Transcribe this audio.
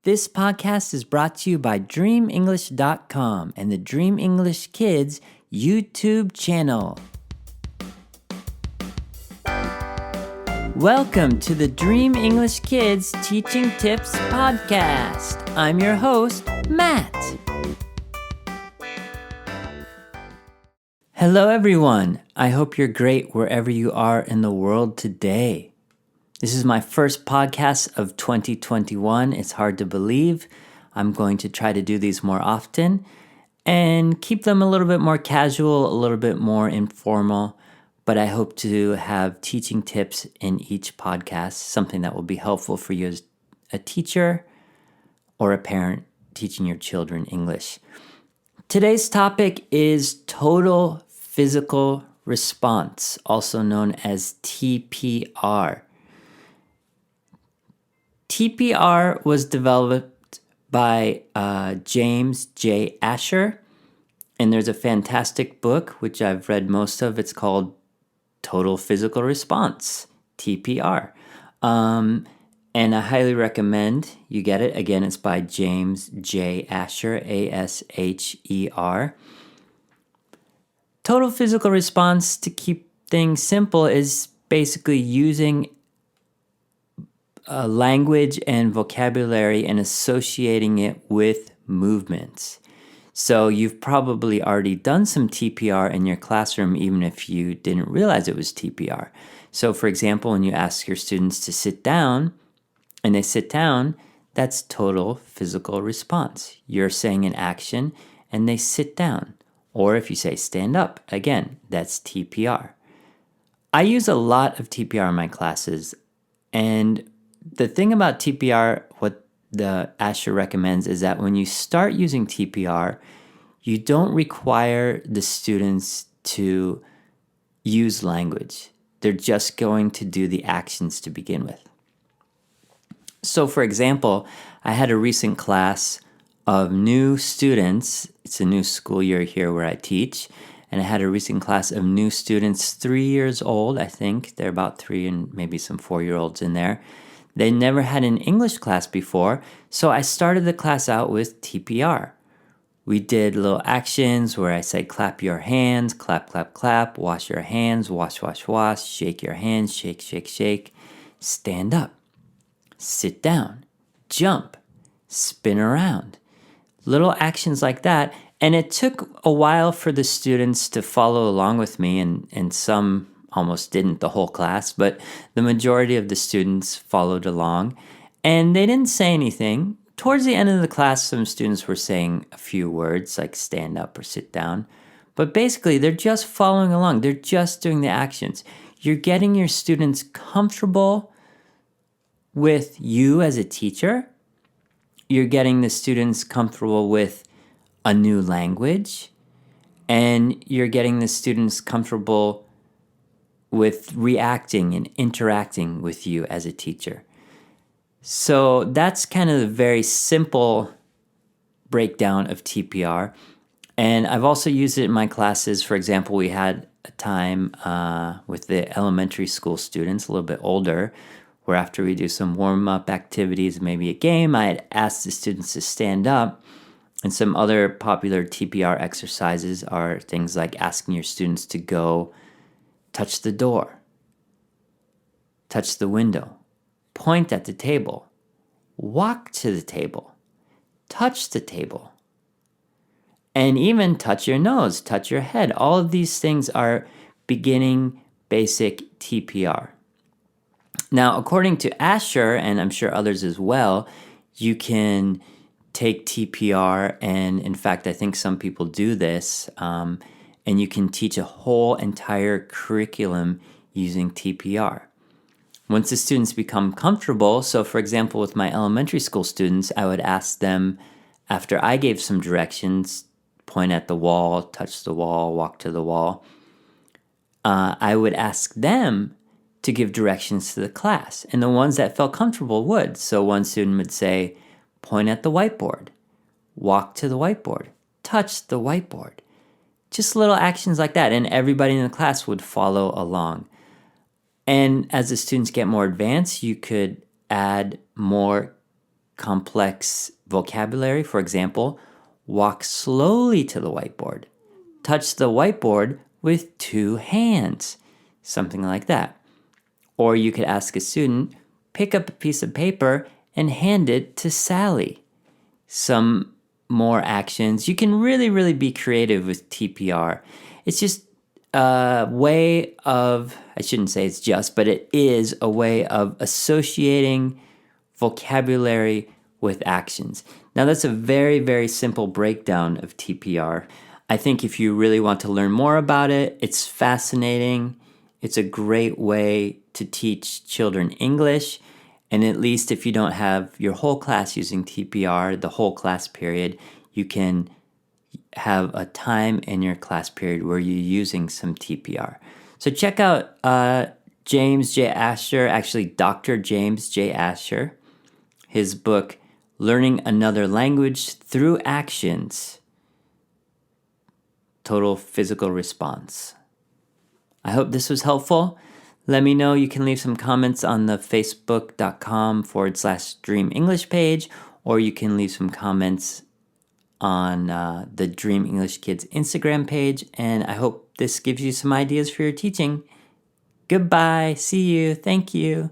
This podcast is brought to you by DreamEnglish.com and the Dream English Kids YouTube channel. Welcome to the Dream English Kids Teaching Tips Podcast. I'm your host, Matt. Hello, everyone. I hope you're great wherever you are in the world today. This is my first podcast of 2021. It's hard to believe. I'm going to try to do these more often and keep them a little bit more casual, a little bit more informal. But I hope to have teaching tips in each podcast, something that will be helpful for you as a teacher or a parent teaching your children English. Today's topic is total physical response, also known as TPR. TPR was developed by James J. Asher, and there's a fantastic book, which I've read most of. It's called Total Physical Response, TPR. And I highly recommend you get it. Again, it's by James J. Asher, A-S-H-E-R. Total physical response, to keep things simple, is basically using language and vocabulary and associating it with movements. So you've probably already done some TPR in your classroom, even if you didn't realize it was TPR. So for example, when you ask your students to sit down and they sit down, that's total physical response. You're saying an action and they sit down. Or if you say stand up, again, that's TPR. I use a lot of TPR in my classes, and the thing about TPR, what the Asher recommends, is that when you start using TPR, you don't require the students to use language. They're just going to do the actions to begin with. So for example, I had a recent class of new students. It's a new school year here where I teach. And I had a recent class of new students, 3 years old, I think. They're about 3 and maybe some 4-year-olds in there. They never had an English class before, so I started the class out with TPR. We did little actions where I said clap your hands, clap, clap, clap, wash your hands, wash, wash, wash, shake your hands, shake, shake, shake, stand up, sit down, jump, spin around. Little actions like that, and it took a while for the students to follow along with me, and some almost didn't the whole class, but the majority of the students followed along, and they didn't say anything. Towards the end of the class, some students were saying a few words like stand up or sit down, but basically they're just following along. They're just doing the actions. You're getting your students comfortable with you as a teacher. You're getting the students comfortable with a new language, and you're getting the students comfortable with reacting and interacting with you as a teacher. So that's kind of the very simple breakdown of TPR. And I've also used it in my classes. For example, we had a time with the elementary school students, a little bit older, where after we do some warm-up activities, maybe a game, I had asked the students to stand up. And some other popular TPR exercises are things like asking your students to go touch the door, touch the window, point at the table, walk to the table, touch the table, and even touch your nose, touch your head. All of these things are beginning basic TPR. Now, according to Asher, and I'm sure others as well, you can take TPR, and in fact, I think some people do this, and you can teach a whole entire curriculum using TPR. Once the students become comfortable, so for example, with my elementary school students, I would ask them, after I gave some directions, point at the wall, touch the wall, walk to the wall, I would ask them to give directions to the class. And the ones that felt comfortable would. So one student would say, point at the whiteboard, walk to the whiteboard, touch the whiteboard. Just little actions like that, and everybody in the class would follow along. And as the students get more advanced, you could add more complex vocabulary. For example, walk slowly to the whiteboard. Touch the whiteboard with 2 hands. Something like that. Or you could ask a student, pick up a piece of paper and hand it to Sally. Some more actions. You can really be creative with TPR. It's just a way of, I shouldn't say it's just, but it is a way of associating vocabulary with actions. Now that's a very simple breakdown of TPR. I think if you really want to learn more about it, it's fascinating. It's a great way to teach children English. And at least if you don't have your whole class using TPR, the whole class period, you can have a time in your class period where you're using some TPR. So check out James J. Asher, actually Dr. James J. Asher, his book, Learning Another Language Through Actions, Total Physical Response. I hope this was helpful. Let me know. You can leave some comments on the facebook.com/Dream English page, or you can leave some comments on the Dream English Kids Instagram page. And I hope this gives you some ideas for your teaching. Goodbye. See you. Thank you.